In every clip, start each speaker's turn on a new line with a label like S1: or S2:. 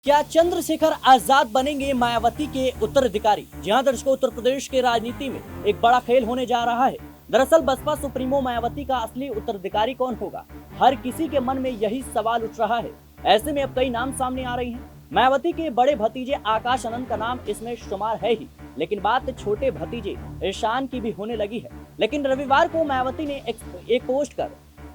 S1: क्या चंद्रशेखर आजाद बनेंगे मायावती के उत्तराधिकारी? जी हां दर्शकों, उत्तर प्रदेश के राजनीति में एक बड़ा खेल होने जा रहा है। दरअसल बसपा सुप्रीमो मायावती का असली उत्तराधिकारी कौन होगा, हर किसी के मन में यही सवाल उठ रहा है। ऐसे में अब कई नाम सामने आ रही हैं। मायावती के बड़े भतीजे आकाश आनंद का नाम इसमें शुमार है ही, लेकिन बात छोटे भतीजे ईशान की भी होने लगी है। लेकिन रविवार को मायावती ने एक पोस्ट कर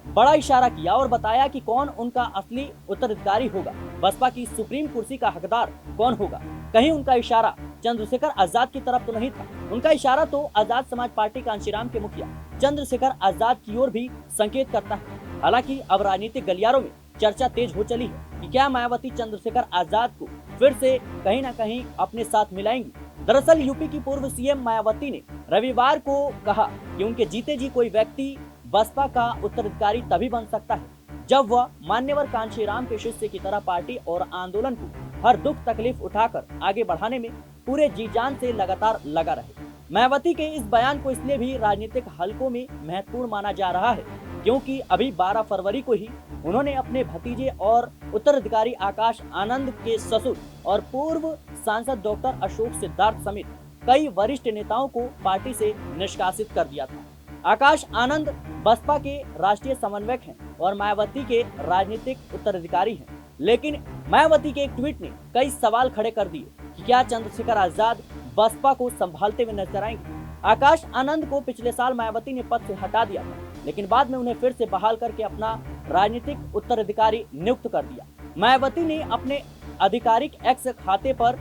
S1: बड़ा इशारा किया और बताया कि कौन उनका असली उत्तराधिकारी होगा, बसपा की सुप्रीम कुर्सी का हकदार कौन होगा। कहीं उनका इशारा चंद्रशेखर आजाद की तरफ तो नहीं था, उनका इशारा तो आजाद समाज पार्टी कांशीराम के मुखिया चंद्रशेखर आजाद की ओर भी संकेत करता है। हालांकि अब राजनीतिक गलियारों में चर्चा तेज हो चली है कि क्या मायावती चंद्रशेखर आजाद को फिर से कहीं न कहीं अपने साथ मिलाएंगी। दरअसल यूपी की पूर्व सीएम मायावती ने रविवार को कहा कि उनके जीते जी कोई व्यक्ति बसपा का उत्तराधिकारी तभी बन सकता है जब वह मान्यवर कांशीराम के शिष्य की तरह पार्टी और आंदोलन को हर दुख तकलीफ उठाकर आगे बढ़ाने में पूरे जी जान से लगातार लगा रहे। मायावती के इस बयान को इसलिए भी राजनीतिक हलकों में महत्वपूर्ण माना जा रहा है क्योंकि अभी 12 फरवरी को ही उन्होंने अपने भतीजे और उत्तराधिकारी आकाश आनंद के ससुर और पूर्व सांसद डॉक्टर अशोक सिद्धार्थ समेत कई वरिष्ठ नेताओं को पार्टी से निष्कासित कर दिया था। आकाश आनंद बसपा के राष्ट्रीय समन्वयक हैं और मायावती के राजनीतिक उत्तराधिकारी हैं, लेकिन मायावती के एक ट्वीट ने कई सवाल खड़े कर दिए कि क्या चंद्रशेखर आजाद बसपा को संभालते हुए नजर आएंगे। आकाश आनंद को पिछले साल मायावती ने पद से हटा दिया था, लेकिन बाद में उन्हें फिर से बहाल करके अपना राजनीतिक उत्तराधिकारी नियुक्त कर दिया। मायावती ने अपने आधिकारिक एक्स खाते पर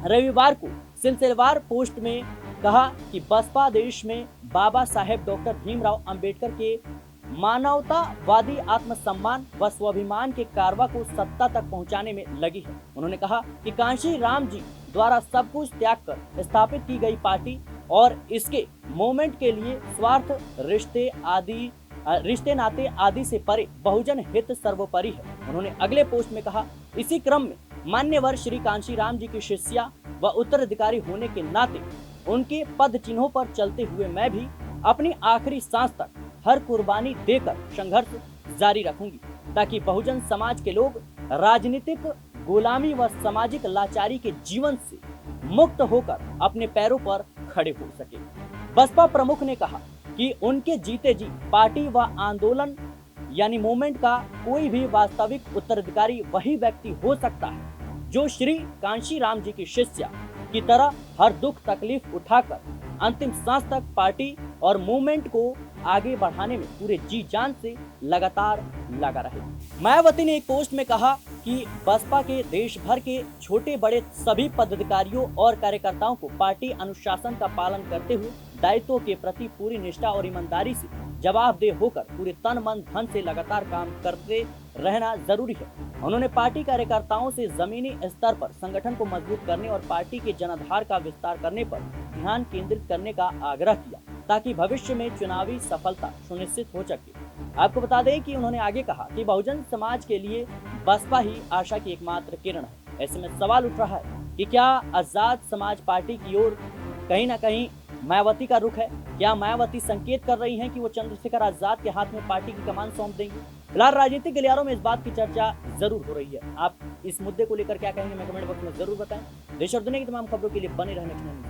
S1: रविवार को सिलसिलेवार पोस्ट में कहा कि बसपा देश में बाबा साहेब डॉक्टर भीमराव अंबेडकर के मानवतावादी आत्मसम्मान व स्वाभिमान के कारवा को सत्ता तक पहुंचाने में लगी है। उन्होंने कहा कि कांशी राम जी द्वारा सब कुछ त्याग कर स्थापित की गई पार्टी और इसके मूवमेंट के लिए स्वार्थ रिश्ते नाते आदि से परे बहुजन हित सर्वोपरि है। उन्होंने अगले पोस्ट में कहा, इसी क्रम में मान्यवर श्री कांशी राम जी की शिष्या व उत्तराधिकारी होने के नाते उनके पद चिन्हों पर चलते हुए मैं भी अपनी आखिरी सांस तक हर कुर्बानी देकर संघर्ष जारी रखूंगी ताकि बहुजन समाज के लोग राजनीतिक गुलामी व सामाजिक लाचारी के जीवन से मुक्त होकर अपने पैरों पर खड़े हो सके। बसपा प्रमुख ने कहा कि उनके जीते जी पार्टी व आंदोलन यानी मूवमेंट का कोई भी वास्तविक उत्तराधिकारी वही व्यक्ति हो सकता है जो श्री कांशी राम जी की शिष्या की तरह हर दुख तकलीफ उठाकर अंतिम सांस तक पार्टी और मूवमेंट को आगे बढ़ाने में पूरे जी जान से लगातार लगा रहे। मायावती ने एक पोस्ट में कहा कि बसपा के देश भर के छोटे बड़े सभी पदाधिकारियों और कार्यकर्ताओं को पार्टी अनुशासन का पालन करते हुए दायित्वों के प्रति पूरी निष्ठा और ईमानदारी से जवाबदेह होकर पूरे तन मन धन से लगातार काम करते रहना जरूरी है। उन्होंने पार्टी कार्यकर्ताओं से जमीनी स्तर पर संगठन को मजबूत करने और पार्टी के जनाधार का विस्तार करने पर ध्यान केंद्रित करने का आग्रह किया ताकि भविष्य में चुनावी सफलता सुनिश्चित हो सके। आपको बता दें कि उन्होंने आगे कहा कि बहुजन समाज के लिए बसपा ही आशा की एकमात्र किरण है। ऐसे में सवाल उठ रहा है कि क्या आजाद समाज पार्टी की ओर कहीं न कहीं मायावती का रुख है? क्या मायावती संकेत कर रही हैं कि वो चंद्रशेखर आजाद के हाथ में पार्टी की कमान सौंप देंगी? फिलहाल राजनीतिक गलियारों में इस बात की चर्चा जरूर हो रही है। आप इस मुद्दे को लेकर क्या कहेंगे, मैं कमेंट बॉक्स में जरूर बताएं। देश और दुनिया की तमाम खबरों के लिए बने रहने के लिए